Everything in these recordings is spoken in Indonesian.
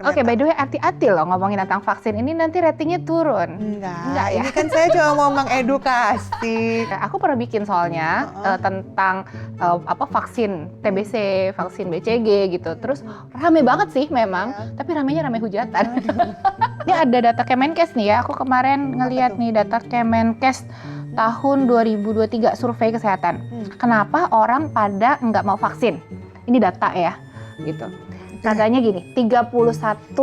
Oke, by the way, hati-hati loh ngomongin tentang vaksin ini, nanti ratingnya turun. Enggak ya? ini kan saya cuma mau mengedukasi. Aku pernah bikin soalnya tentang vaksin TBC, vaksin BCG gitu. Terus rame banget sih memang, tapi ramenya rame hujatan. Ini ada data Kemenkes nih ya, aku kemarin ngeliat nih data Kemenkes tahun 2023 survei kesehatan. Kenapa orang pada nggak mau vaksin? Ini data ya, gitu. Katanya gini, 31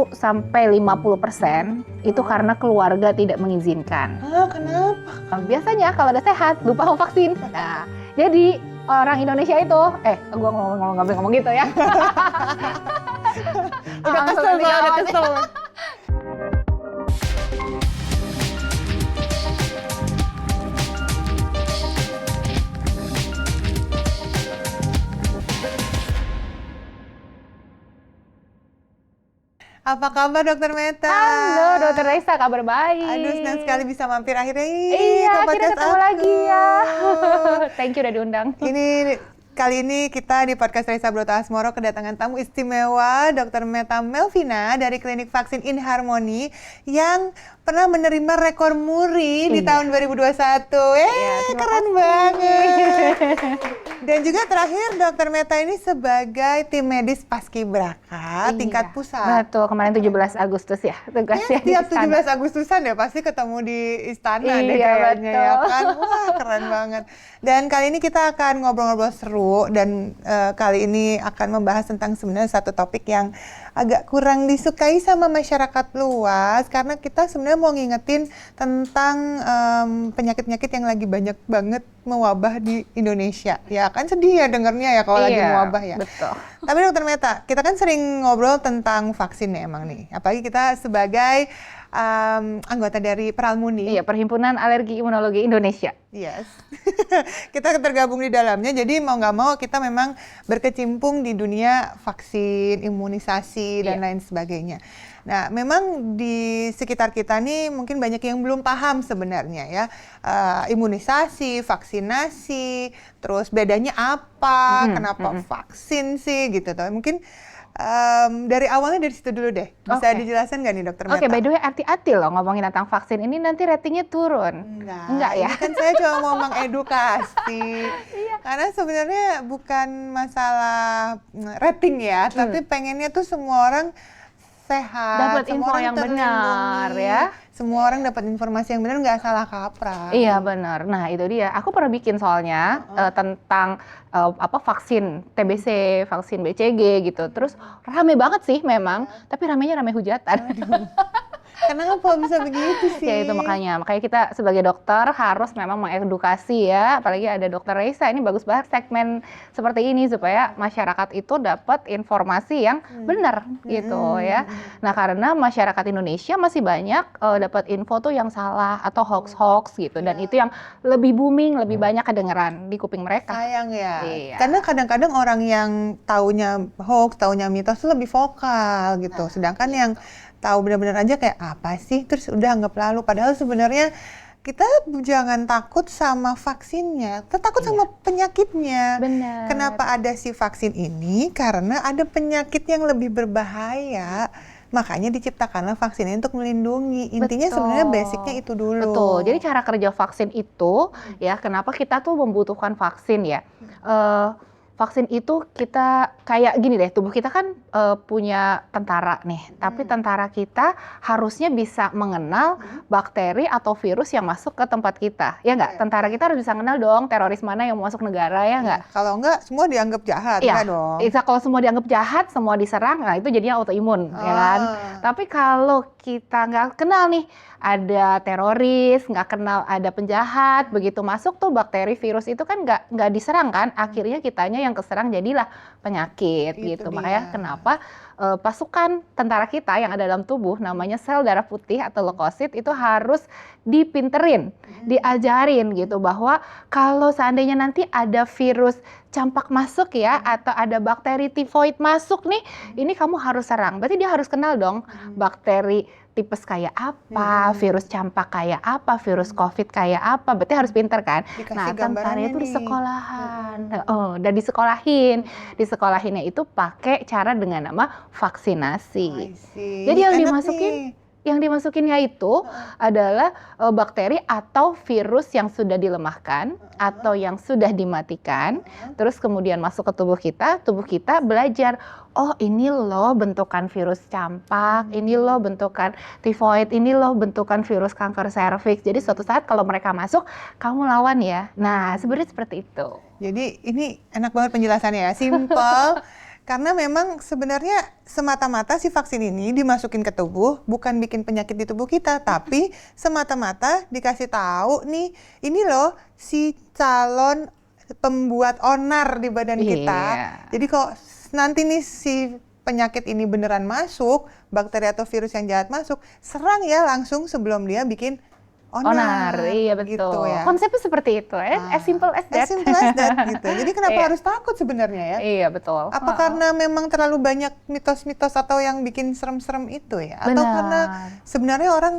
sampai 50% itu karena keluarga tidak mengizinkan. Kenapa? Biasanya kalau udah sehat lupa mau vaksin. Nah, jadi orang Indonesia itu, gua ngomong gitu ya. Udah kesel. Apa kabar Dokter Meta? Halo Dokter Raisa, kabar baik. Aduh, senang sekali bisa mampir akhirnya Iya, akhirnya ketemu lagi ya. Thank you udah diundang. Kali ini kita di podcast Raisa Broto Asmoro kedatangan tamu istimewa Dr. Meta Melvina dari Klinik Vaksin InHarmony yang pernah menerima rekor muri di tahun 2021. Keren banget. Dan juga terakhir Dr. Meta ini sebagai tim medis Paskibraka tingkat pusat. Betul, kemarin 17 Agustus ya tugasnya. Tiap 17 Agustusan ya pasti ketemu di istana deh kayaknya ya kan. Wah, keren banget. Dan kali ini kita akan ngobrol-ngobrol seru dan kali ini akan membahas tentang sebenarnya satu topik yang agak kurang disukai sama masyarakat luas karena kita sebenarnya mau ngingetin tentang penyakit-penyakit yang lagi banyak banget mewabah di Indonesia. Ya kan sedih ya dengernya ya kalau lagi mewabah ya. Betul. Tapi Dokter Meta, kita kan sering ngobrol tentang vaksin ya emang nih. Apalagi kita sebagai anggota dari Peralmuni. Iya, Perhimpunan Alergi Imunologi Indonesia. Yes. Kita tergabung di dalamnya, jadi mau nggak mau kita memang berkecimpung di dunia vaksin, imunisasi, dan lain sebagainya. Nah, memang di sekitar kita nih mungkin banyak yang belum paham sebenarnya ya. Imunisasi, vaksinasi, terus bedanya apa, kenapa vaksin sih gitu. Mungkin dari awalnya dari situ dulu deh. Bisa dijelaskan nggak nih Dokter Meta? Oke, by the way, hati-hati loh ngomongin tentang vaksin ini, nanti ratingnya turun. Enggak ya? Ini kan saya cuma mau mengedukasi. Karena sebenarnya bukan masalah rating ya, tapi pengennya tuh semua orang sehat, dapat info yang benar ya. Semua orang dapat informasi yang benar, nggak salah kaprah. Iya benar. Nah itu dia. Aku pernah bikin soalnya tentang vaksin TBC, vaksin BCG gitu. Terus rame banget sih memang, tapi ramenya rame hujatan. Kenapa bisa begitu sih? Ya itu makanya kita sebagai dokter harus memang mengedukasi ya, apalagi ada Dokter Raisa, ini bagus banget segmen seperti ini supaya masyarakat itu dapat informasi yang benar gitu ya. Nah karena masyarakat Indonesia masih banyak dapat info tuh yang salah atau hoax gitu, dan itu yang lebih booming, lebih banyak kedengeran di kuping mereka. Sayang ya, Iya. karena kadang-kadang orang yang taunya hoax, taunya mitos tuh lebih vokal gitu, sedangkan yang tahu benar-benar aja kayak apa sih, terus udah anggap lalu. Padahal sebenarnya kita jangan takut sama vaksinnya, kita takut sama penyakitnya. Benar. Kenapa ada si vaksin ini? Karena ada penyakit yang lebih berbahaya. Makanya diciptakanlah vaksin ini untuk melindungi. Intinya sebenarnya basicnya itu dulu. Betul. Jadi cara kerja vaksin itu ya, kenapa kita tuh membutuhkan vaksin ya? Vaksin itu kita kayak gini deh, tubuh kita kan punya tentara nih, tapi tentara kita harusnya bisa mengenal bakteri atau virus yang masuk ke tempat kita, ya nggak? Tentara kita harus bisa kenal dong teroris mana yang mau masuk negara, ya nggak? Kalau nggak, semua dianggap jahat, ya dong. Kalau semua dianggap jahat, semua diserang, nah itu jadinya autoimun, ya kan? Tapi kalau kita nggak kenal nih, ada teroris, nggak kenal ada penjahat, begitu masuk tuh bakteri virus itu kan nggak diserang kan, akhirnya kitanya yang keserang jadilah penyakit gitu. Makanya kenapa pasukan tentara kita yang ada dalam tubuh namanya sel darah putih atau leukosit itu harus dipinterin, diajarin gitu, bahwa kalau seandainya nanti ada virus campak masuk ya, atau ada bakteri tifoid masuk nih, ini kamu harus serang. Berarti dia harus kenal dong bakteri tipes kayak apa, virus campak kayak apa, virus COVID kayak apa, berarti harus pinter kan. Nah, tentaranya itu di sekolahan, dan disekolahinnya itu pakai cara dengan nama vaksinasi. I see. Jadi yang Enak dimasukin nih. yang dimasukinnya itu adalah bakteri atau virus yang sudah dilemahkan atau yang sudah dimatikan, terus kemudian masuk ke tubuh kita belajar, oh ini loh bentukan virus campak, ini loh bentukan tifoid, ini loh bentukan virus kanker serviks. Jadi suatu saat kalau mereka masuk, kamu lawan ya. Nah, sebenarnya seperti itu. Jadi ini enak banget penjelasannya ya, simple. Karena memang sebenarnya semata-mata si vaksin ini dimasukin ke tubuh bukan bikin penyakit di tubuh kita, tapi semata-mata dikasih tahu nih, ini loh si calon pembuat onar di badan kita. Jadi kalau nanti nih si penyakit ini beneran masuk, bakteri atau virus yang jahat masuk, serang ya langsung sebelum dia bikin onar. Iya betul. Gitu ya. Konsepnya seperti itu, as simple as that. As simple as that gitu. Jadi kenapa harus takut sebenarnya ya? Iya betul. Apa karena memang terlalu banyak mitos-mitos atau yang bikin serem-serem itu ya? Atau karena sebenarnya orang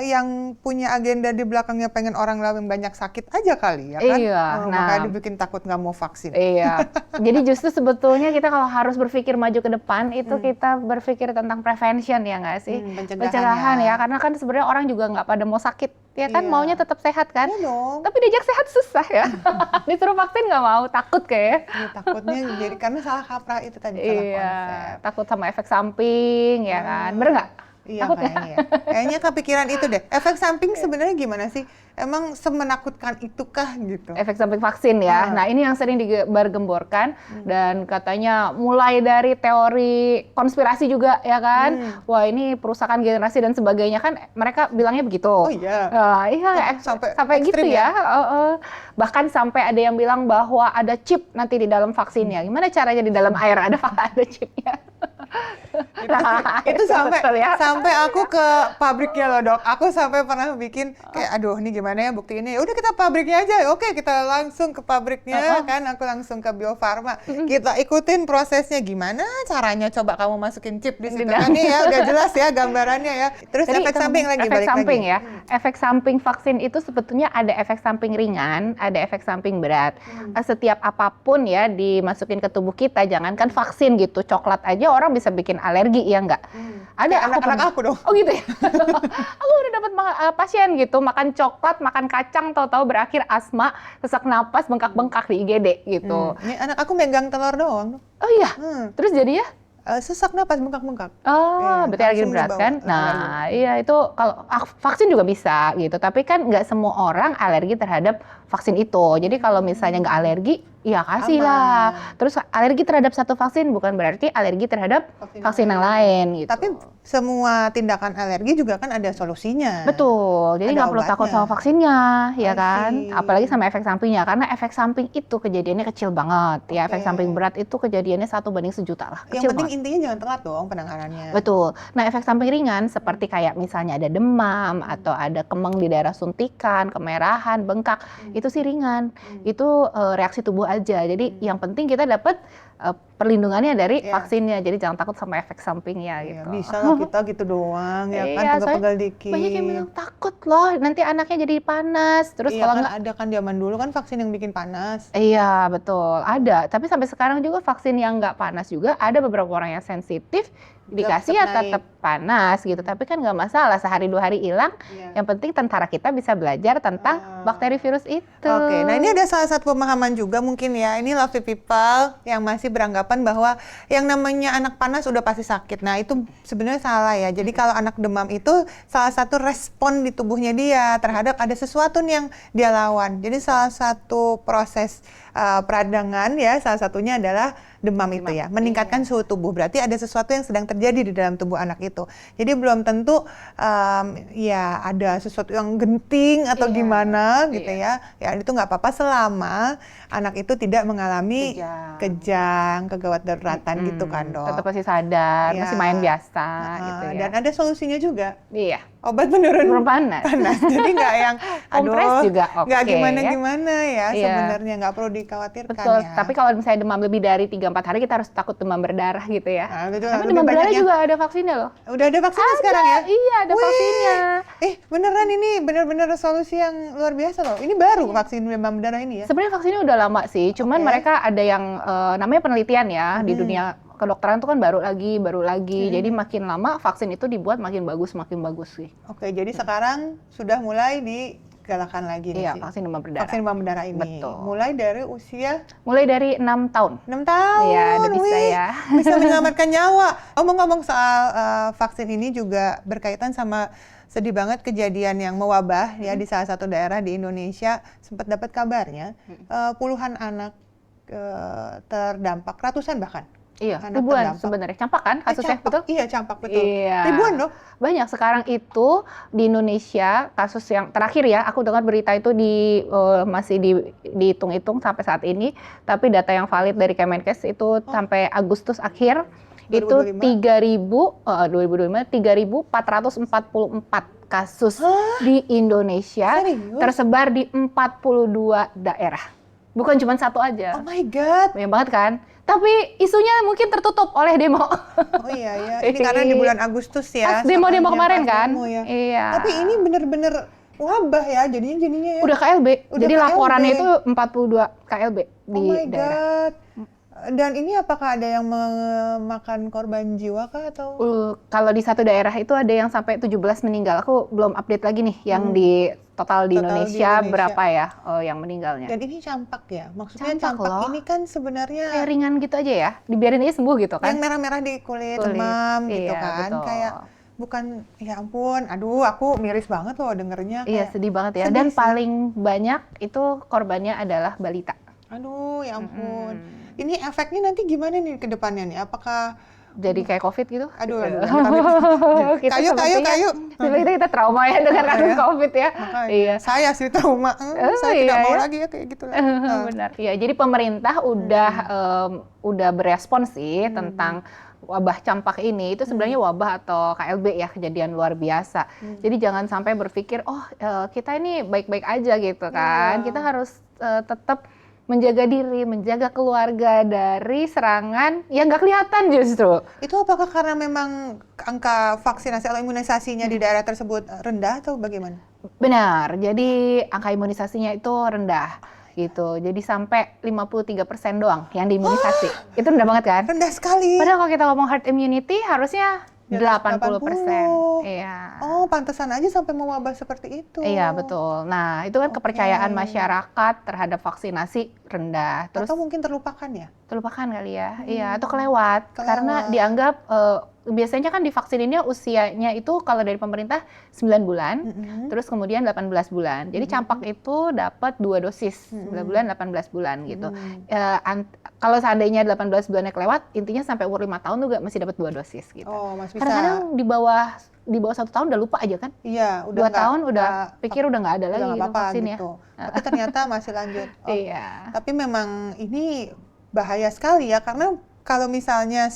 yang punya agenda di belakangnya pengen orang lain banyak sakit aja kali ya kan? Iya. Makanya dibikin takut nggak mau vaksin. Iya. Jadi justru sebetulnya kita kalau harus berpikir maju ke depan itu kita berpikir tentang prevention ya nggak sih? Pencegahan ya. Karena kan sebenarnya orang juga nggak pada mau sakit ya kan? Maunya tetap sehat kan? Iya dong. Tapi diajak sehat susah ya. Disuruh vaksin nggak mau, takut kayak. Ya, takutnya jadi karena salah kaprah itu tadi, salah konsep. Takut sama efek samping ya kan? Bener nggak? Iya kayaknya ya. Kayaknya kepikiran itu deh. Efek samping sebenarnya gimana sih? Emang semenakutkan itukah gitu? Efek samping vaksin ya. Nah ini yang sering digembar-gemborkan dan katanya mulai dari teori konspirasi juga ya kan. Wah ini perusakan generasi dan sebagainya kan mereka bilangnya begitu. Oh iya. Iya sampai gitu ya. Bahkan sampai ada yang bilang bahwa ada chip nanti di dalam vaksinnya. Gimana caranya di dalam air ada chipnya? itu sampai aku ke pabriknya loh dok. Aku sampai pernah bikin kayak aduh ini gimana ya buktiinnya. Ya udah kita pabriknya aja. Oke kita langsung ke pabriknya kan. Aku langsung ke Bio Farma. Kita ikutin prosesnya gimana caranya. Coba kamu masukin chip di situ. Kan ya udah jelas ya gambarannya ya. Terus jadi, efek samping lagi efek balik samping lagi. Ya. Efek samping vaksin itu sebetulnya ada efek samping ringan, ada efek samping berat. Setiap apapun ya dimasukin ke tubuh kita, jangankan vaksin gitu, coklat aja orang bisa bikin alergi ya enggak? Ada anak-anak aku dong. Oh gitu ya. Aku udah dapat pasien gitu makan coklat, makan kacang, tahu-tahu berakhir asma, sesak napas, bengkak-bengkak di IGD gitu. Ini anak aku megang telur doang. Oh iya. Terus jadi ya? Sesak napas bengkak-bengkak. Oh, berarti alergi berat kan? Nah, iya itu kalau vaksin juga bisa gitu. Tapi kan nggak semua orang alergi terhadap vaksin itu. Jadi kalau misalnya nggak alergi, ya kasih lah. Terus alergi terhadap satu vaksin bukan berarti alergi terhadap vaksin yang lain gitu. Tapi semua tindakan alergi juga kan ada solusinya. Betul. Jadi nggak perlu takut sama vaksinnya, ya kan? Apalagi sama efek sampingnya. Karena efek samping itu kejadiannya kecil banget. Ya, efek samping berat itu kejadiannya 1 banding 1.000.000 lah. Kecil yang penting banget. intinya jangan telat dong penanganannya. Betul. Nah, efek samping ringan seperti kayak misalnya ada demam atau ada kemeng di daerah suntikan, kemerahan, bengkak, itu sih ringan. Itu reaksi tubuh aja. Jadi yang penting kita dapat perlindungannya dari vaksinnya. Jadi jangan takut sama efek sampingnya gitu. Bisa lah kita gitu doang ya kan, pegal-pegal dikit. Banyak yang bilang takut loh, nanti anaknya jadi panas. Terus kalau kan ada kan zaman dulu kan vaksin yang bikin panas. Iya betul, ada. Tapi sampai sekarang juga vaksin yang nggak panas juga ada beberapa orang yang sensitif dikasih ya tetap panas gitu. Tapi kan nggak masalah, sehari 2 hari hilang. Yang penting tentara kita bisa belajar tentang bakteri virus itu. Oke, nah ini ada salah satu pemahaman juga mungkin ya. Ini lovely people yang masih beranggapan bahwa yang namanya anak panas udah pasti sakit. Nah itu sebenarnya salah ya. Jadi kalau anak demam itu salah satu respon di tubuhnya dia terhadap ada sesuatu yang dia lawan. Jadi salah satu proses peradangan ya, salah satunya adalah demam itu ya, meningkatkan suhu tubuh. Berarti ada sesuatu yang sedang terjadi di dalam tubuh anak itu. Jadi belum tentu ya ada sesuatu yang genting atau gimana gitu ya. Ya itu nggak apa-apa selama anak itu tidak mengalami kejang, kegawat daruratan gitu kan dok. Tetap masih sadar, masih main biasa gitu ya. Dan ada solusinya juga. Iya. Obat penurun panas. Jadi nggak yang kompres juga nggak oke, gimana-gimana ya sebenarnya, nggak perlu dikhawatirkan. Betul. Ya. Tapi kalau misalnya demam lebih dari 3-4 hari kita harus takut demam berdarah gitu ya. Betul. Tapi demam berdarah juga ada vaksinnya loh. Udah ada vaksinnya sekarang ya? Iya, ada vaksinnya. Beneran ini bener-bener solusi yang luar biasa loh. Ini baru vaksin demam berdarah ini ya? Sebenarnya vaksinnya udah lama sih, cuman mereka ada yang namanya penelitian ya di dunia kedokteran tuh kan baru lagi. Jadi makin lama vaksin itu dibuat makin bagus sih. Oke, jadi sekarang sudah mulai digalakan lagi nih Iya, sih. vaksin demam berdarah. Vaksin demam berdarah ini. Betul. Mulai dari usia Mulai dari 6 tahun. 6 tahun. Iya, udah bisa wih, ya. Bisa menyelamatkan nyawa. Ngomong-ngomong soal vaksin ini juga berkaitan sama sedih banget kejadian yang mewabah ya di salah satu daerah di Indonesia. Sempat dapat kabarnya puluhan anak terdampak, ratusan bahkan. Iya, Anak ribuan terdampak. sebenarnya. Campak kan kasusnya, Campak. betul? Iya, campak, betul. Iya. Ribuan loh. Banyak sekarang itu di Indonesia, kasus yang terakhir ya, aku dengar berita itu masih dihitung-hitung sampai saat ini, tapi data yang valid dari Kemenkes itu sampai Agustus akhir 2025? itu 3.444 kasus di Indonesia. Serius? Tersebar di 42 daerah. Bukan cuma satu aja. Oh my God. Banyak banget kan? Tapi isunya mungkin tertutup oleh demo. Oh iya ya, ini karena di bulan Agustus ya. Pas demo-demo soalnya, kemarin pas kan? demo ya. Iya. Tapi ini bener-bener wabah ya, jadinya ya. Udah KLB. Udah Jadi KLB. laporannya itu 42 KLB di Oh my daerah. God. Dan ini apakah ada yang memakan korban jiwa kah atau? Kalau di satu daerah itu ada yang sampai 17 meninggal. Aku belum update lagi nih yang di total di Indonesia berapa ya yang meninggalnya. Dan ini campak ya? Maksudnya Campak loh. ini kan sebenarnya Kayak ringan gitu aja ya. Dibiarin aja sembuh gitu kan. yang merah-merah di kulit, demam gitu Iya, kan. betul. Kayak bukan, ya ampun, aduh aku miris banget loh dengernya. Iya, sedih banget ya. sedih Dan sih. paling banyak itu korbannya adalah balita. Aduh, ya ampun. Ini efeknya nanti gimana nih ke depannya nih? Apakah Jadi kayak COVID gitu? aduh, Kita kayu. sepertinya kita trauma ya dengan kasus ya. COVID ya. Makanya, Iya. saya sih trauma. Saya tidak mau lagi ya kayak gitu lah. Benar. Iya, jadi pemerintah udah berespons sih tentang wabah campak ini. Itu sebenarnya wabah atau KLB ya, kejadian luar biasa. Jadi jangan sampai berpikir, kita ini baik-baik aja gitu kan. Kita harus tetap menjaga diri, menjaga keluarga dari serangan yang nggak kelihatan justru. Itu apakah karena memang angka vaksinasi atau imunisasinya di daerah tersebut rendah atau bagaimana? Benar, jadi angka imunisasinya itu rendah gitu. Jadi sampai 53% doang yang diimunisasi. Itu rendah banget kan? Rendah sekali. Padahal kalau kita ngomong herd immunity harusnya Di 80%. 80. Iya. Oh, pantesan aja sampai mewabah seperti itu. Iya, betul. Nah, itu kan kepercayaan masyarakat terhadap vaksinasi rendah. Terus Atau mungkin terlupakan ya? terlupakan kali ya. Iya, atau kelewat. Karena dianggap biasanya kan divaksininnya usianya itu kalau dari pemerintah 9 bulan, terus kemudian 18 bulan. Jadi campak itu dapat 2 dosis, 9 bulan, 18 bulan gitu. Kalau seandainya 18 bulannya kelewat, intinya sampai umur 5 tahun juga masih dapat 2 dosis gitu. Oh, masih bisa. Kadang-kadang di bawah 1 tahun udah lupa aja kan? Iya, 2 tahun udah pikir udah nggak ada lagi udah nggak gitu apa-apa vaksinnya. gitu. Tapi ternyata masih lanjut. Oh, Iya. Tapi memang ini bahaya sekali ya, karena kalau misalnya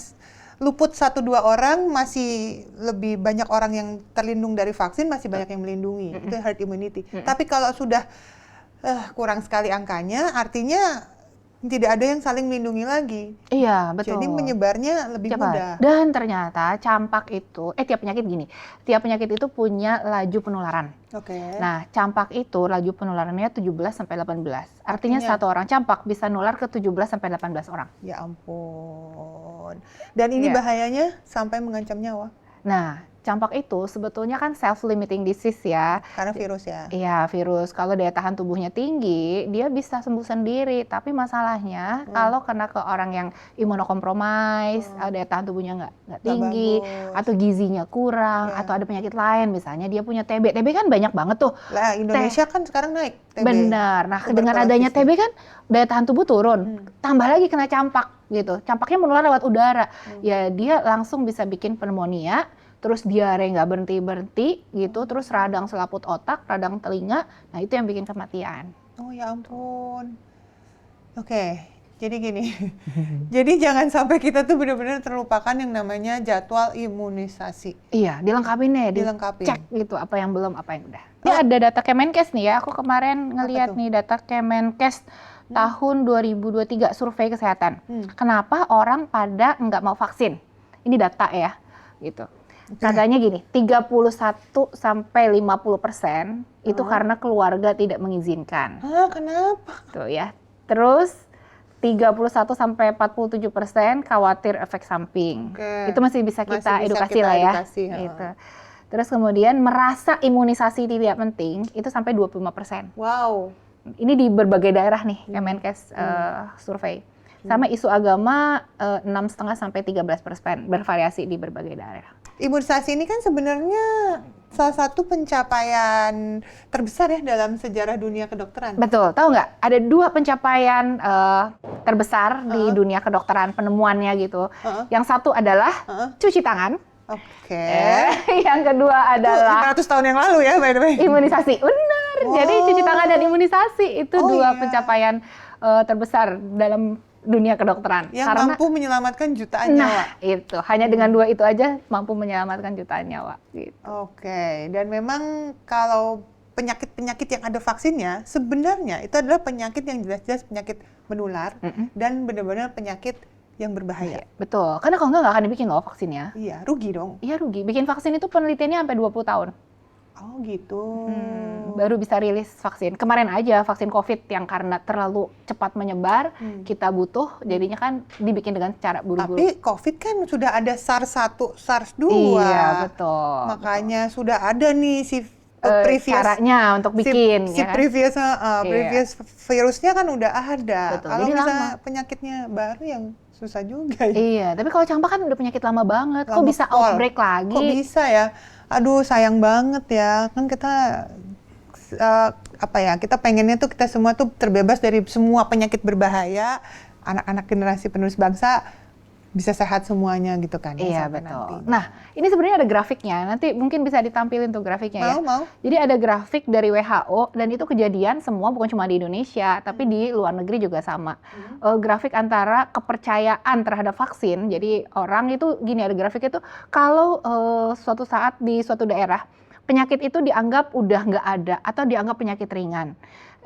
luput 1-2 orang, masih lebih banyak orang yang terlindung dari vaksin, masih banyak yang melindungi. Itu herd immunity. Tapi kalau sudah kurang sekali angkanya, artinya tidak ada yang saling melindungi lagi. Iya, betul. Jadi menyebarnya lebih Cepat. mudah. Dan ternyata campak itu, tiap penyakit itu punya laju penularan. Oke. Nah, campak itu laju penularannya 17 sampai 18. Artinya satu orang campak bisa nular ke 17 sampai 18 orang. Ya ampun. Dan ini bahayanya sampai mengancam nyawa. Nah, campak itu sebetulnya kan self-limiting disease ya. Karena virus ya. Iya, virus. Kalau daya tahan tubuhnya tinggi, dia bisa sembuh sendiri. Tapi masalahnya kalau kena ke orang yang imunokompromis, daya tahan tubuhnya nggak tinggi, atau gizinya kurang, atau ada penyakit lain, misalnya dia punya TB. TB kan banyak banget tuh. Lah, Indonesia kan sekarang naik TB. Benar. Nah, dengan adanya TB kan daya tahan tubuh turun. Tambah lagi kena campak gitu. Campaknya menular lewat udara. Ya, dia langsung bisa bikin pneumonia, terus diare nggak berhenti-berhenti gitu, terus radang selaput otak, radang telinga, nah itu yang bikin kematian. Oh ya ampun. Oke, jadi gini, jadi jangan sampai kita tuh benar-benar terlupakan yang namanya jadwal imunisasi. Iya, dilengkapin deh, dicek gitu, apa yang belum, apa yang udah. Ini ada data Kemenkes nih ya, aku kemarin ngeliat nih data Kemenkes tahun 2023, survei kesehatan. Kenapa orang pada nggak mau vaksin? Ini data ya, gitu. Katanya gini, 31 sampai 50% itu karena keluarga tidak mengizinkan. Kenapa? Tuh ya. Terus 31-47% khawatir efek samping. Itu masih bisa kita edukasi lah ya. Gitu. Terus kemudian merasa imunisasi tidak penting itu sampai 25%. Wow. Ini di berbagai daerah nih Kemenkes survei. Sama isu agama 6,5-13%, bervariasi di berbagai daerah. Imunisasi ini kan sebenarnya salah satu pencapaian terbesar ya dalam sejarah dunia kedokteran. Betul, tahu nggak? Ada 2 pencapaian terbesar di dunia kedokteran, penemuannya gitu. Yang satu adalah cuci tangan. Yang kedua adalah 500 tahun yang lalu ya, by the way. Imunisasi, benar. Jadi cuci tangan dan imunisasi itu 2 pencapaian terbesar dalam dunia kedokteran. Yang mampu menyelamatkan jutaan nyawa. Itu hanya dengan 2 itu aja mampu menyelamatkan jutaan nyawa. Gitu. Dan memang kalau penyakit-penyakit yang ada vaksinnya, sebenarnya itu adalah penyakit yang jelas-jelas penyakit menular dan benar-benar penyakit yang berbahaya. Betul, karena kalau nggak akan dibikin loh vaksinnya. Iya, rugi dong. Iya rugi. Bikin vaksin itu penelitiannya sampai 20 tahun. Oh gitu. Baru bisa rilis vaksin. Kemarin aja vaksin COVID yang karena terlalu cepat menyebar, kita butuh, jadinya kan dibikin dengan cara buru-buru. Tapi COVID kan sudah ada SARS 1, SARS 2. Iya, betul. Makanya sudah ada nih si caranya untuk bikin. Si previous virusnya kan udah ada. Betul. Kalau jadi misalnya penyakitnya baru yang susah juga ya. Iya, tapi kalau campak kan udah penyakit lama banget. Kok bisa outbreak lagi? Kok bisa ya? Aduh, sayang banget ya. Kan kita kita pengennya tuh kita semua tuh terbebas dari semua penyakit berbahaya. Anak-anak generasi penerus bangsa bisa sehat semuanya gitu kan. Iya, betul. Nah, ini sebenarnya ada grafiknya. Nanti mungkin bisa ditampilin tuh grafiknya ya. Mau. Jadi ada grafik dari WHO dan itu kejadian semua bukan cuma di Indonesia, tapi di luar negeri juga sama. Grafik antara kepercayaan terhadap vaksin. Jadi orang itu gini, ada grafik itu kalau suatu saat di suatu daerah penyakit itu dianggap udah nggak ada atau dianggap penyakit ringan.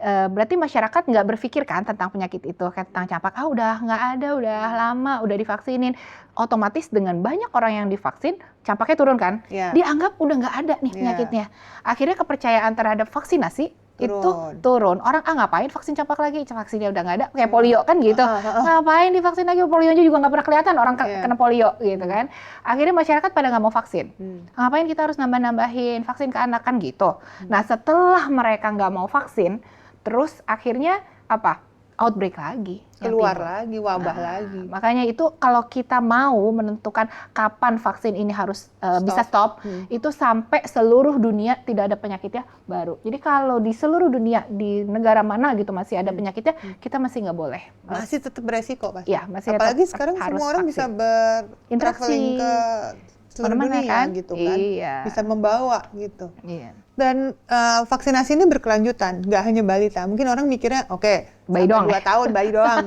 Berarti masyarakat nggak berpikir kan tentang penyakit itu, kayak tentang campak, udah nggak ada, udah lama, udah divaksinin. Otomatis dengan banyak orang yang divaksin, campaknya turun kan? Dianggap udah nggak ada nih penyakitnya. Akhirnya kepercayaan terhadap vaksinasi itu turun. Orang ngapain vaksin campak lagi? Vaksinnya udah nggak ada, kayak polio kan gitu. Ngapain divaksin lagi? Polionya juga nggak pernah kelihatan orang kena polio gitu kan. Akhirnya masyarakat pada nggak mau vaksin. Ngapain kita harus nambah-nambahin vaksin ke anak kan gitu. Nah setelah mereka nggak mau vaksin, terus akhirnya apa? Outbreak lagi. Keluar lagi, wabah lagi. Makanya itu kalau kita mau menentukan kapan vaksin ini harus bisa stop, itu sampai seluruh dunia tidak ada penyakitnya baru. Jadi kalau di seluruh dunia, di negara mana gitu masih ada penyakitnya, kita masih nggak boleh. Masih tetap beresiko pasti. Iya, masih apalagi sekarang semua orang bisa traveling ke seluruh dunia kan? Gitu kan. Bisa membawa gitu. Dan vaksinasi ini berkelanjutan, nggak hanya balita. Mungkin orang mikirnya, bayi doang 2 tahun, bayi doang.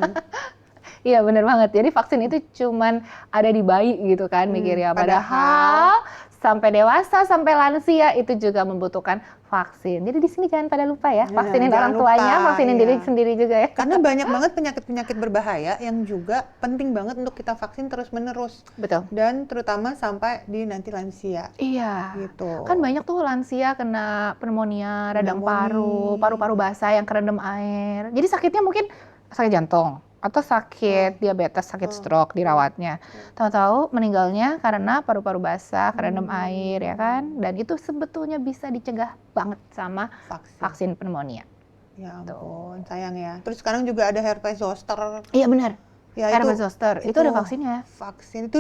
Iya benar banget. Jadi vaksin itu cuman ada di bayi gitu kan mikirnya. Padahal sampai dewasa, sampai lansia itu juga membutuhkan vaksin. Jadi di sini jangan pada lupa ya, vaksinin orang tuanya, vaksinin diri sendiri juga ya. Karena banyak banget penyakit-penyakit berbahaya yang juga penting banget untuk kita vaksin terus-menerus. Betul. Dan terutama sampai di nanti lansia. Iya. Gitu. Kan banyak tuh lansia kena pneumonia, radang paru, paru-paru basah yang kerendam air. Jadi sakitnya mungkin sakit jantung atau sakit diabetes, sakit stroke dirawatnya. Tahu-tahu meninggalnya karena paru-paru basah, kerendam air ya kan. Dan itu sebetulnya bisa dicegah banget sama vaksin pneumonia. Ya ampun, sayang ya. Terus sekarang juga ada herpes zoster. Iya benar. Ya, herpes zoster itu ada vaksinnya. Vaksin itu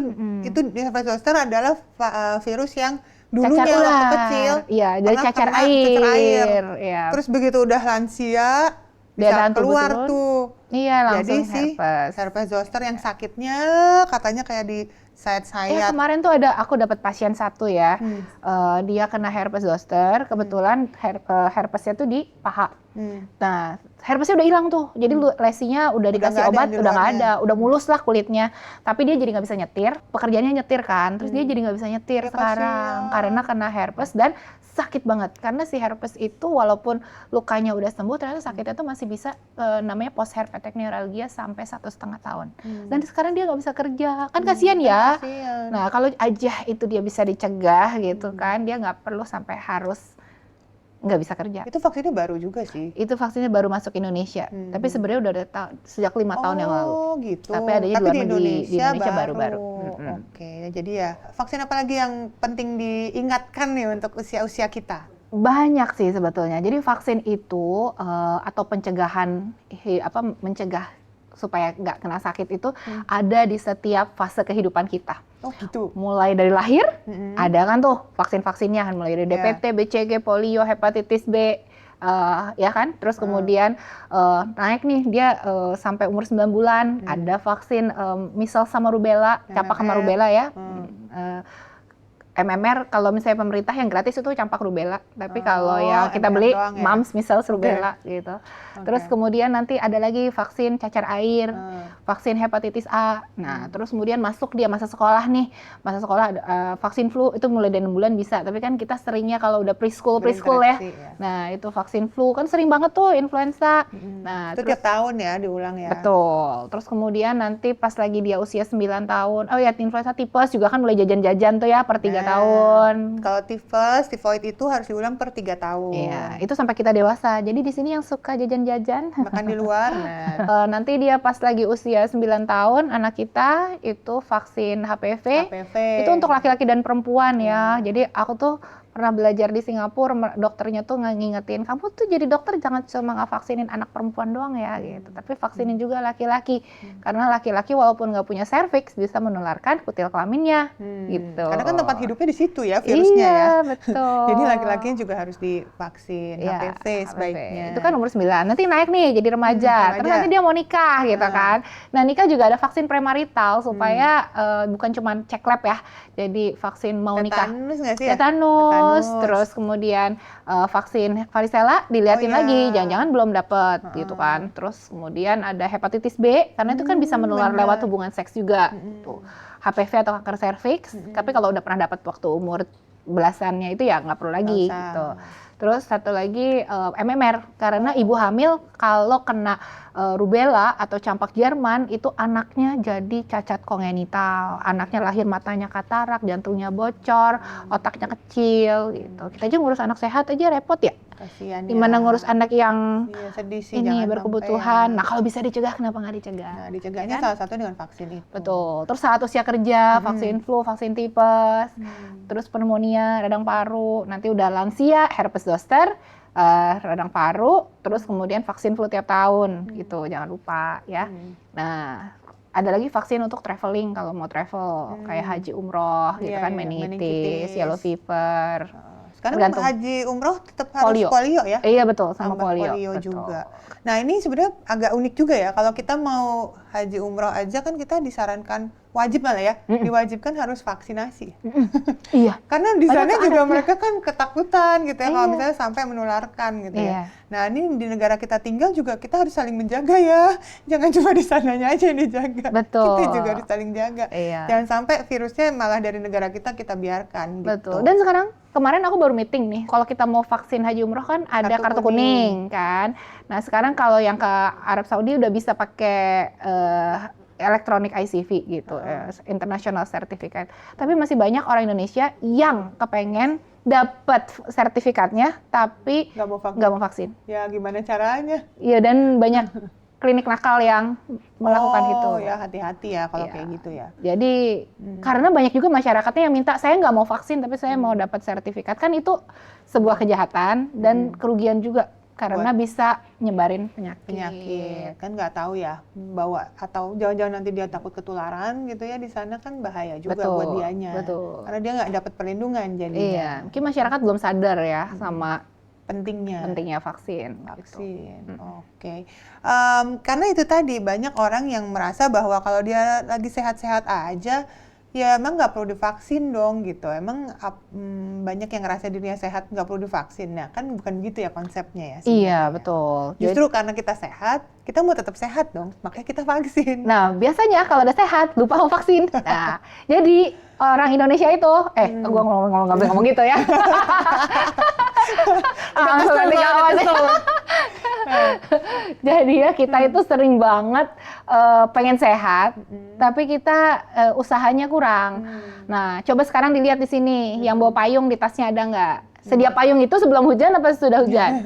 herpes zoster adalah virus yang dulunya waktu kecil. Iya, dari cacar air. Ya. Terus begitu udah lansia bisa keluar tuh. Iya, langsung jadi herpes zoster yang sakitnya katanya kayak di sayat-sayat. Kemarin tuh aku dapat pasien satu ya. Dia kena herpes zoster, kebetulan herpesnya tuh di paha. Nah, herpesnya udah hilang tuh. Jadi lesinya udah dikasih obat, udah nggak ada, udah mulus lah kulitnya. Tapi dia jadi nggak bisa nyetir. Pekerjaannya nyetir kan, terus dia jadi nggak bisa nyetir sekarang karena kena herpes dan sakit banget. Karena si herpes itu walaupun lukanya udah sembuh, ternyata sakitnya tuh masih bisa namanya post herpetic neuralgia sampai 1,5 tahun. Dan sekarang dia nggak bisa kerja, kan kasihan ya. Nah kalau aja itu dia bisa dicegah gitu kan, dia nggak perlu sampai harus nggak bisa kerja. Itu vaksinnya baru juga sih. Itu vaksinnya baru masuk Indonesia, tapi sebenarnya udah ada sejak 5 tahun yang lalu. Oh gitu. Tapi adanya Tapi di di luar negeri, di Indonesia baru. baru-baru. Oke, jadi ya vaksin apa lagi yang penting diingatkan nih untuk usia-usia kita? Banyak sih sebetulnya. Jadi vaksin itu atau pencegahan mencegah supaya nggak kena sakit itu ada di setiap fase kehidupan kita. Oh gitu. Mulai dari lahir, ada kan tuh vaksin-vaksinnya kan, mulai dari DPT, BCG, polio, hepatitis B, ya kan. Terus kemudian naik nih dia sampai umur 9 bulan, ada vaksin measles sama rubella, campak sama rubella ya. MMR kalau misalnya pemerintah yang gratis itu campak rubella, tapi kalau yang kita beli mumps, measles, rubella gitu. Terus kemudian nanti ada lagi vaksin cacar air, vaksin hepatitis A. Nah, terus kemudian masuk dia masa sekolah nih, masa sekolah vaksin flu itu mulai dari 6 bulan bisa, tapi kan kita seringnya kalau udah preschool ya. Nah, itu vaksin flu kan sering banget tuh influenza. Nah, itu tiap tahun ya diulang ya. Betul. Terus kemudian nanti pas lagi dia usia 9 tahun, oh ya influenza tipes juga kan mulai jajan-jajan tuh ya per 3 tahun. Kalau tifus, tifoid itu harus diulang per 3 tahun. Iya, itu sampai kita dewasa. Jadi di sini yang suka jajan-jajan, makan di luar. Nanti dia pas lagi usia 9 tahun, anak kita itu vaksin HPV. Itu untuk laki-laki dan perempuan ya. Jadi aku tuh pernah belajar di Singapura, dokternya tuh ngingetin, kamu tuh jadi dokter jangan cuma ngevaksinin anak perempuan doang ya gitu, tapi vaksinin juga laki-laki, karena laki-laki walaupun nggak punya serviks bisa menularkan kutil kelaminnya gitu. Karena kan tempat hidupnya di situ ya virusnya ya. Betul. Jadi laki-lakinya juga harus divaksin HPV sebaiknya. Itu kan umur 9, nanti naik nih jadi remaja, terus nanti dia mau nikah gitu kan. Nah nikah juga ada vaksin premarital supaya bukan cuma cek lab ya, jadi vaksin mau nikah. Tetanus nggak sih ya? Tetanus. Terus kemudian vaksin varicella diliatin lagi, jangan-jangan belum dapat gitu kan. Terus kemudian ada hepatitis B, karena itu kan bisa menular lewat hubungan seks juga. Tuh. HPV atau kanker serviks, tapi kalau udah pernah dapat waktu umur belasannya itu ya nggak perlu lagi gitu. Terus satu lagi MMR, karena ibu hamil kalau kena rubella atau campak Jerman itu anaknya jadi cacat kongenital, anaknya lahir matanya katarak, jantungnya bocor, otaknya kecil gitu. Kita aja ngurus anak sehat aja repot ya. Kasian Gimana ngurus anak yang sedih sih, ini berkebutuhan. Nah kalau bisa dicegah kenapa nggak dicegah? Nah dicegahnya salah satu dengan vaksin itu. Betul. Terus saat usia kerja, vaksin flu, vaksin tipes, terus pneumonia, radang paru, nanti udah lansia, herpes zoster, radang paru, terus kemudian vaksin flu tiap tahun gitu, jangan lupa ya. Nah, ada lagi vaksin untuk traveling kalau mau travel, kayak haji umroh gitu kan, meningitis, yellow fever. Sekarang haji umroh tetap harus polio ya? Iya betul, sama polio juga. Nah ini sebenarnya agak unik juga ya, kalau kita mau haji umroh aja kan kita disarankan wajib malah ya, diwajibkan harus vaksinasi. Iya. Karena di sana juga mereka kan ketakutan gitu ya, kalau misalnya sampai menularkan gitu ya. Nah ini di negara kita tinggal juga kita harus saling menjaga ya, jangan cuma di sananya aja yang dijaga. Betul. Kita juga harus saling jaga. Jangan sampai virusnya malah dari negara kita biarkan. Betul. Dan sekarang kemarin aku baru meeting nih, kalau kita mau vaksin haji umroh kan ada kartu kuning kan. Nah sekarang kalau yang ke Arab Saudi udah bisa pakai electronic ICV gitu, international certificate. Tapi masih banyak orang Indonesia yang kepengen dapat sertifikatnya tapi nggak mau vaksin. Ya gimana caranya? Iya, dan banyak klinik nakal yang melakukan itu. Oh ya, hati-hati ya kalau kayak gitu ya. Jadi karena banyak juga masyarakatnya yang minta saya nggak mau vaksin tapi saya mau dapat sertifikat, kan itu sebuah kejahatan dan kerugian juga. Karena bisa nyebarin penyakit. Kan nggak tahu ya, bawa atau jangan-jangan nanti dia takut ketularan gitu ya, di sana kan bahaya juga buat dianya. Karena dia nggak dapat perlindungan jadinya. Iya, mungkin masyarakat belum sadar ya sama pentingnya vaksin. Oke. Karena itu tadi banyak orang yang merasa bahwa kalau dia lagi sehat-sehat aja, ya emang nggak perlu divaksin dong gitu. Emang banyak yang ngerasa dirinya sehat nggak perlu divaksin. Nah kan bukan gitu ya konsepnya ya. Iya betul. Justru karena kita sehat, kita mau tetap sehat dong, makanya kita vaksin. Nah biasanya kalau udah sehat lupa mau vaksin. Nah jadi orang Indonesia itu, gua ngomong gitu ya. Jadi ya kita itu sering banget pengen sehat, tapi kita usahanya kurang. Nah, coba sekarang dilihat di sini, yang bawa payung di tasnya ada nggak? Sedia payung itu sebelum hujan apa sudah hujan?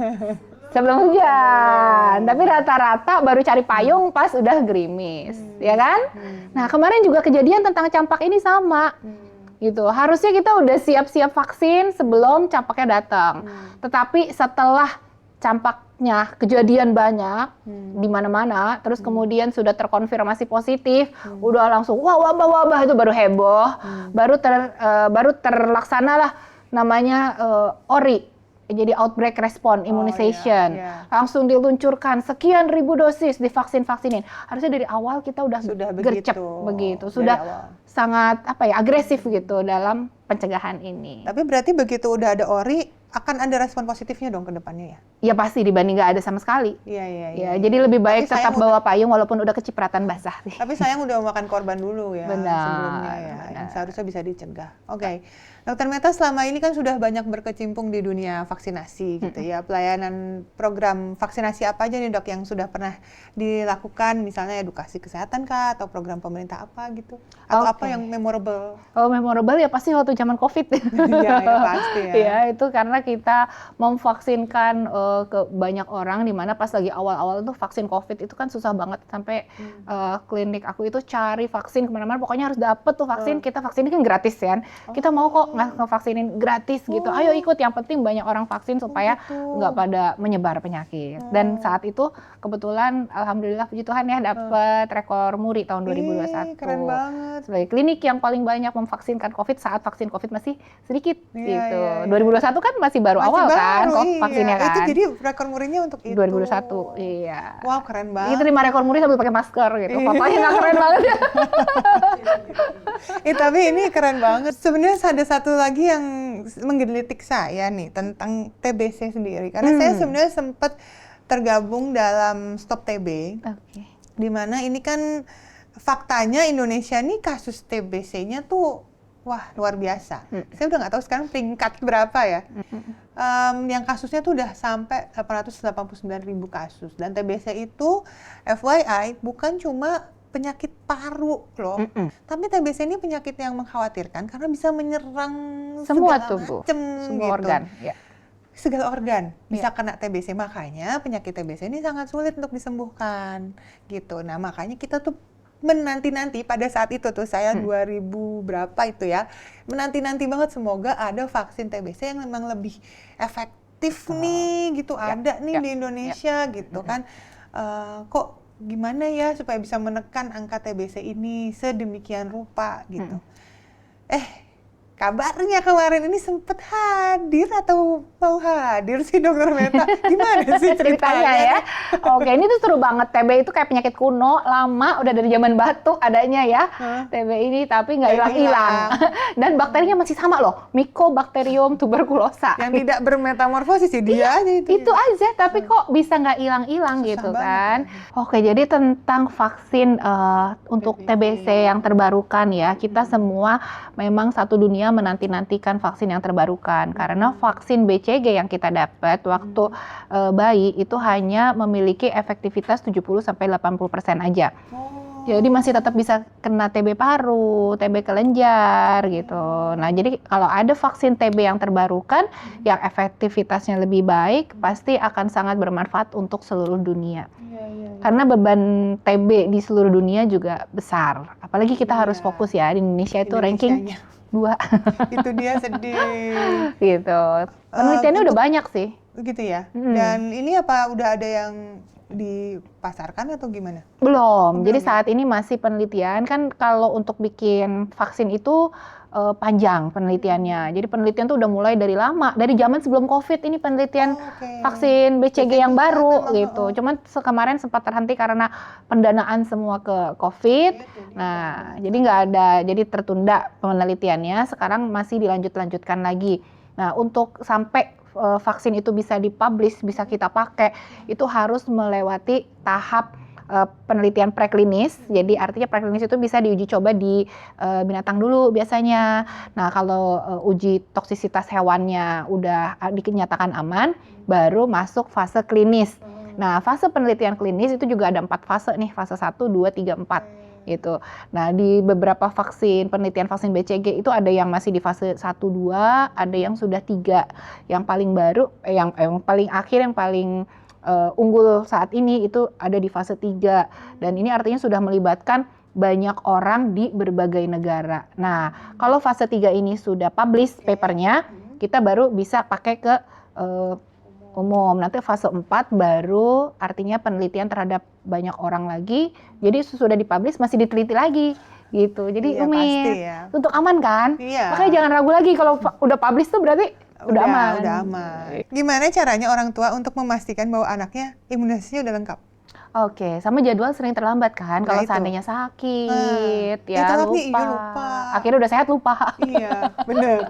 Sebelum hujan. Tapi rata-rata baru cari payung pas udah gerimis, ya kan? Nah, kemarin juga kejadian tentang campak ini sama. Gitu. Harusnya kita udah siap-siap vaksin sebelum campaknya datang. Tetapi setelah campaknya kejadian banyak di mana-mana, terus kemudian sudah terkonfirmasi positif, udah langsung wah wabah itu baru heboh, baru terlaksana lah namanya ORI. Jadi outbreak response immunization. Langsung diluncurkan sekian ribu dosis divaksin-vaksinin. Harusnya dari awal kita udah gercep begitu. Sudah sangat agresif gitu dalam pencegahan ini. Tapi berarti begitu udah ada ORI akan ada respon positifnya dong ke depannya ya? Ya pasti dibanding nggak ada sama sekali. Iya. Jadi lebih baik tetap bawa payung walaupun udah kecipratan basah. Tapi sayang udah memakan korban dulu ya. Sebelumnya ya. Benar. Yang seharusnya bisa dicegah. Oke. Dokter Meta selama ini kan sudah banyak berkecimpung di dunia vaksinasi gitu ya. Pelayanan program vaksinasi apa aja nih dok yang sudah pernah dilakukan? Misalnya edukasi kesehatan kah? Atau program pemerintah apa gitu? Atau apa yang memorable? Oh memorable ya pasti waktu zaman COVID. ya pasti ya. Ya itu karena kita memvaksinkan ke banyak orang di mana pas lagi awal-awal tuh vaksin COVID itu kan susah banget sampai klinik aku itu cari vaksin kemana-mana pokoknya harus dapet tuh vaksin. Kita vaksin kan gratis kan. Kita mau kok ngevaksinin gratis gitu. Ayo ikut, yang penting banyak orang vaksin supaya nggak pada menyebar penyakit. Dan saat itu kebetulan alhamdulillah puji Tuhan ya dapat rekor muri tahun 2021. Keren banget. Sebagai klinik yang paling banyak memvaksinkan COVID saat vaksin COVID masih sedikit gitu. 2021 kan masih baru awal kan vaksinnya kan. Itu jadi rekor murinya untuk itu. 2021, iya. Wow, keren banget. Itu terima rekor muri sambil pakai masker gitu. Fotonya nggak keren banget ya. Tapi ini keren banget. Sebenarnya ada satu lagi yang menggelitik saya nih tentang TBC sendiri. Karena saya sebenarnya sempat tergabung dalam Stop TB. Di mana ini kan faktanya Indonesia nih kasus TBC-nya tuh wah luar biasa. Saya udah nggak tahu sekarang peringkat berapa ya. Yang kasusnya tuh udah sampai 889.000 kasus. Dan TBC itu FYI bukan cuma penyakit paru loh. Tapi TBC ini penyakit yang mengkhawatirkan karena bisa menyerang semua segala tubuh, macem, semua gitu. organ. Ya. Segala organ bisa kena TBC, makanya penyakit TBC ini sangat sulit untuk disembuhkan gitu. Nah makanya kita tuh menanti-nanti pada saat itu tuh saya 2000 berapa itu ya, menanti-nanti banget semoga ada vaksin TBC yang memang lebih efektif nih gitu, ada nih di Indonesia gitu kan. Kok gimana ya supaya bisa menekan angka TBC ini sedemikian rupa gitu. Kabarnya kemarin ini sempat hadir atau mau hadir sih Dokter Meta? Gimana sih ceritanya ya? Oke, ini tuh seru banget. TB itu kayak penyakit kuno, lama, udah dari zaman batu adanya ya. TB ini tapi nggak hilang-hilang. Dan bakterinya masih sama loh, Mycobacterium tuberculosa. Yang tidak bermetamorfosis sih dia aja itu. Itu aja, tapi kok bisa nggak hilang-hilang gitu kan? Oke, jadi tentang vaksin untuk TBC yang terbarukan ya, kita semua memang satu dunia menanti-nantikan vaksin yang terbarukan karena vaksin BCG yang kita dapat waktu bayi itu hanya memiliki efektivitas 70-80% aja. Jadi masih tetap bisa kena TB paru, TB kelenjar gitu. Nah, jadi kalau ada vaksin TB yang terbarukan yang efektivitasnya lebih baik, pasti akan sangat bermanfaat untuk seluruh dunia. Karena beban TB di seluruh dunia juga besar. Apalagi kita harus fokus ya di Indonesia itu ranking 2. Itu dia sedih. Gitu. Penelitiannya udah banyak sih. Gitu ya. Dan ini apa udah ada yang dipasarkan atau gimana? Belum. Jadi saat ini masih penelitian. Kan kalau untuk bikin vaksin itu panjang penelitiannya. Jadi penelitian tuh udah mulai dari lama, dari zaman sebelum COVID ini penelitian vaksin BCG yang baru gitu. Cuman kemarin sempat terhenti karena pendanaan semua ke COVID. Nah, jadi nggak ada, jadi tertunda penelitiannya. Sekarang masih dilanjutkan lagi. Nah, untuk sampai vaksin itu bisa dipublish, bisa kita pakai, itu harus melewati tahap penelitian preklinis. Jadi artinya preklinis itu bisa diuji coba di binatang dulu biasanya. Nah, kalau uji toksisitas hewannya udah dinyatakan aman, baru masuk fase klinis. Nah, fase penelitian klinis itu juga ada 4 fase nih, fase 1, 2, 3, 4. gitu. Nah, di beberapa penelitian vaksin BCG itu ada yang masih di fase 1-2, ada yang sudah 3. Yang paling baru, yang paling akhir, yang paling unggul saat ini itu ada di fase 3. Dan ini artinya sudah melibatkan banyak orang di berbagai negara. Nah, kalau fase 3 ini sudah publish papernya, kita baru bisa pakai ke umum. Nanti fase 4 baru artinya penelitian terhadap banyak orang lagi. Jadi sudah dipublish masih diteliti lagi gitu. Jadi Iya, Umi pasti ya. untuk aman kan? Iya. Makanya jangan ragu lagi kalau udah publish tuh berarti udah aman. Udah aman. Gimana caranya orang tua untuk memastikan bahwa anaknya imunisasinya udah lengkap? Oke, sama jadwal sering terlambat kan kalau itu. seandainya sakit, Itu tapi lupa. iya lupa. Akhirnya udah sehat lupa. Iya, bener.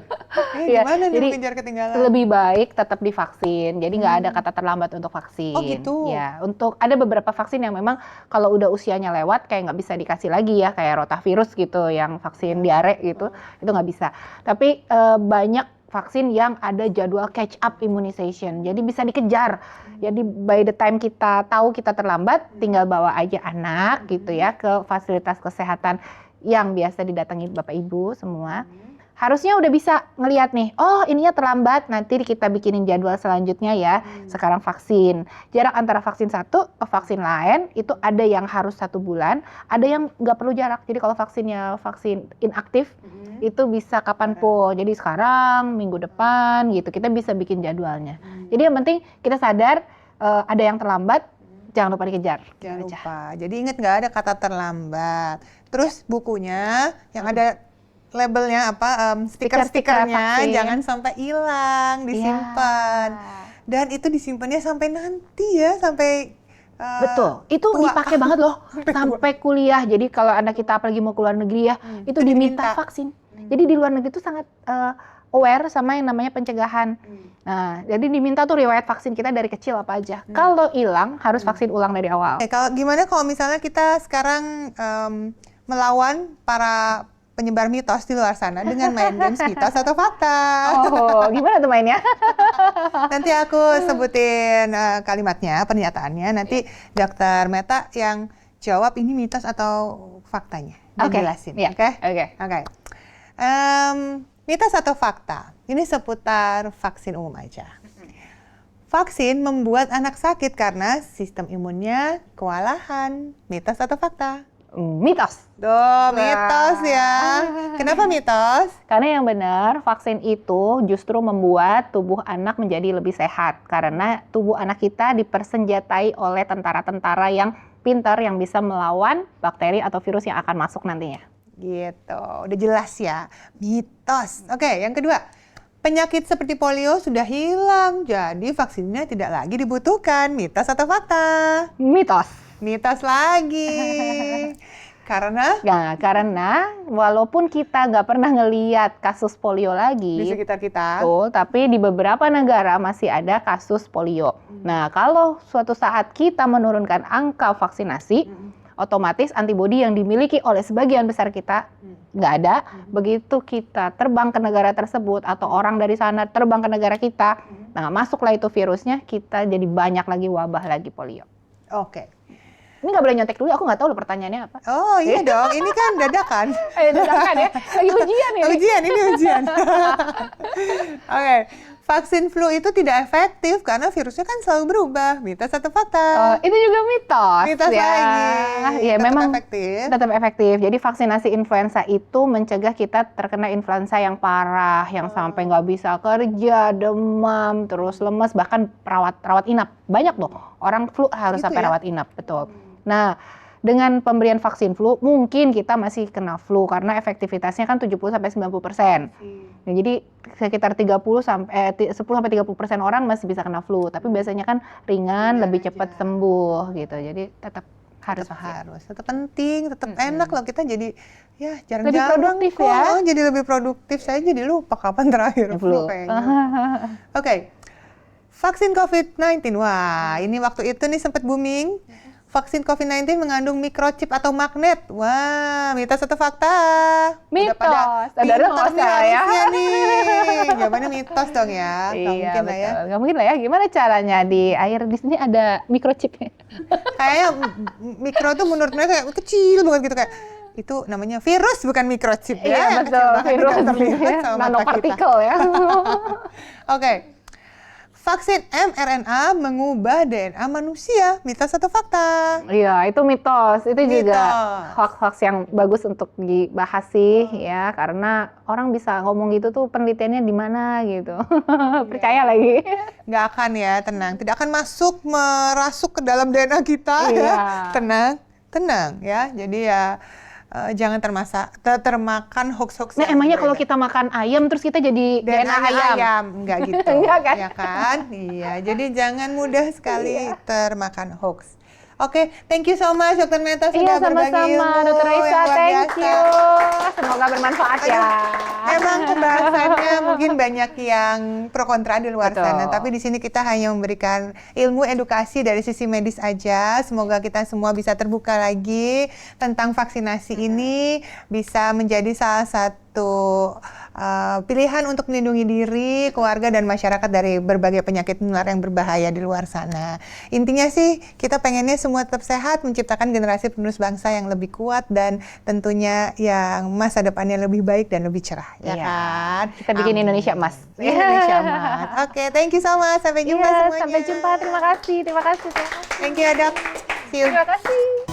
Iya, Gimana nih jadi mengejar ketinggalan? lebih baik tetap divaksin. Jadi nggak ada kata terlambat untuk vaksin. Oh, gitu? Ya, untuk ada beberapa vaksin yang memang kalau udah usianya lewat kayak nggak bisa dikasih lagi ya, kayak rotavirus gitu, yang vaksin diare gitu, itu nggak bisa. Tapi banyak vaksin yang ada jadwal catch up immunization, jadi bisa dikejar. Jadi by the time kita tahu kita terlambat, tinggal bawa aja anak gitu ya ke fasilitas kesehatan yang biasa didatangi Bapak Ibu semua. Harusnya udah bisa ngelihat nih, oh ininya terlambat, nanti kita bikinin jadwal selanjutnya ya. Sekarang vaksin, jarak antara vaksin satu ke vaksin lain itu ada yang harus 1 bulan, ada yang nggak perlu jarak. Jadi kalau vaksinnya vaksin inaktif itu bisa kapanpun. Jadi sekarang, minggu depan gitu, kita bisa bikin jadwalnya. Jadi yang penting kita sadar ada yang terlambat, jangan lupa dikejar. Jangan lupa. Jadi ingat nggak ada kata terlambat. Terus bukunya yang ada labelnya apa, stiker-stikernya vaksin. jangan sampai hilang, disimpan. Dan itu disimpannya sampai nanti ya, sampai betul, itu tua. dipakai banget loh sampai kuliah. Jadi kalau anak kita apalagi mau keluar negeri ya, itu diminta vaksin. Jadi di luar negeri itu sangat aware sama yang namanya pencegahan. Nah, jadi diminta tuh riwayat vaksin kita dari kecil apa aja. Kalau hilang harus vaksin ulang dari awal. Kalau gimana kalau misalnya kita sekarang melawan para penyebar mitos di luar sana dengan main games mitos atau fakta? Oh, gimana tuh mainnya? Nanti aku sebutin kalimatnya, pernyataannya. Nanti Dokter Meta yang jawab ini mitos atau faktanya. Dijelasin. Iya. Oke. Mitos atau fakta? Ini seputar vaksin umum aja. Vaksin membuat anak sakit karena sistem imunnya kewalahan. Mitos atau fakta? Mitos. Mitos ya. Kenapa mitos? Karena yang benar, vaksin itu justru membuat tubuh anak menjadi lebih sehat. Karena tubuh anak kita dipersenjatai oleh tentara-tentara yang pintar, yang bisa melawan bakteri atau virus yang akan masuk nantinya. Gitu, udah jelas ya. Mitos. Oke, yang kedua. Penyakit seperti polio sudah hilang, jadi vaksinnya tidak lagi dibutuhkan. Mitos atau fakta? Mitos. Mitos lagi. Karena? Ya, karena walaupun kita nggak pernah ngeliat kasus polio lagi Di sekitar kita. betul, tapi di beberapa negara masih ada kasus polio. Nah, kalau suatu saat kita menurunkan angka vaksinasi, otomatis antibodi yang dimiliki oleh sebagian besar kita nggak ada. Begitu kita terbang ke negara tersebut atau orang dari sana terbang ke negara kita, nah masuklah itu virusnya, kita jadi banyak lagi wabah lagi polio. Oke. Ini nggak boleh nyontek dulu, aku nggak tahu loh pertanyaannya apa. Oh iya dong, ini kan dadakan. Dadakan ya, lagi ujian ya. Ini ujian. Oke. Vaksin flu itu tidak efektif karena virusnya kan selalu berubah. Mitos atau fakta? Itu juga mitos. Mitos ya. lagi. Ya, Tetap memang efektif. tetap efektif. Jadi vaksinasi influenza itu mencegah kita terkena influenza yang parah, yang sampai nggak bisa kerja, demam, terus lemes, bahkan rawat inap. Banyak loh orang flu harus Gitu sampai ya? rawat inap, betul. Nah, dengan pemberian vaksin flu, mungkin kita masih kena flu karena efektivitasnya kan 70-90%. Nah, jadi sekitar 10-30% orang masih bisa kena flu, tapi biasanya kan ringan, lebih cepat sembuh gitu. Jadi tetap harus vaksin. Tetap penting, tetap enak loh kita jadi ya jarang-jarang Lebih produktif kok. ya. Jadi lebih produktif. Saya jadi lupa kapan terakhir flu kayaknya. Oke. Vaksin COVID-19. Wah, ini waktu itu nih sempat booming. vaksin COVID-19 mengandung microchip atau magnet. Wah, mitos atau fakta? Mitos. Ada pinter nih ya. harusnya nih. Jawabannya mitos dong ya. Nggak Iya, mungkin lah ya. betul. Nggak mungkin lah ya. Gimana caranya di air di sini ada microchipnya? Kayaknya mikro tuh menurut mereka kayak kecil banget gitu kayak itu namanya virus bukan microchip ya. Iya, yang betul. kecil banget Virus tidak terlihat sama mata kita. nanopartikel ya. Oke. Vaksin mRNA mengubah DNA manusia, mitos atau fakta? Iya, itu mitos. Itu juga Mitos. hoax-hoax yang bagus untuk dibahas sih ya, karena orang bisa ngomong gitu tuh penelitiannya di mana gitu. Percaya lagi. Nggak akan ya, tenang. Tidak akan merasuk ke dalam DNA kita. Iya. Ya. Tenang ya. Jadi ya jangan termakan hoax-hoax. Nah, yang emangnya kalau beredar. kita makan ayam terus kita jadi DNA ayam? Enggak gitu. Enggak kan? Ya kan? Iya, jadi jangan mudah sekali termakan hoax. Oke, thank you so much Dr. Neta sudah Iya, berbagi sama-sama ilmu Dr. Raisa, yang luar thank biasa. you. Semoga bermanfaat ya. Memang pembahasannya mungkin banyak yang pro kontra di luar Betul. sana, tapi di sini kita hanya memberikan ilmu edukasi dari sisi medis aja. Semoga kita semua bisa terbuka lagi tentang vaksinasi ini, bisa menjadi salah satu pilihan untuk melindungi diri, keluarga dan masyarakat dari berbagai penyakit menular yang berbahaya di luar sana. Intinya sih kita pengennya semua tetap sehat, menciptakan generasi penerus bangsa yang lebih kuat dan tentunya yang masa depannya lebih baik dan lebih cerah, ya Iya. kan? Kita bikin Amin. Indonesia emas. Indonesia emas. Oke, thank you so much. Sampai jumpa Iya, semuanya. sampai jumpa. Terima kasih. Terima kasih. Thank you, Dok. See you. Terima kasih.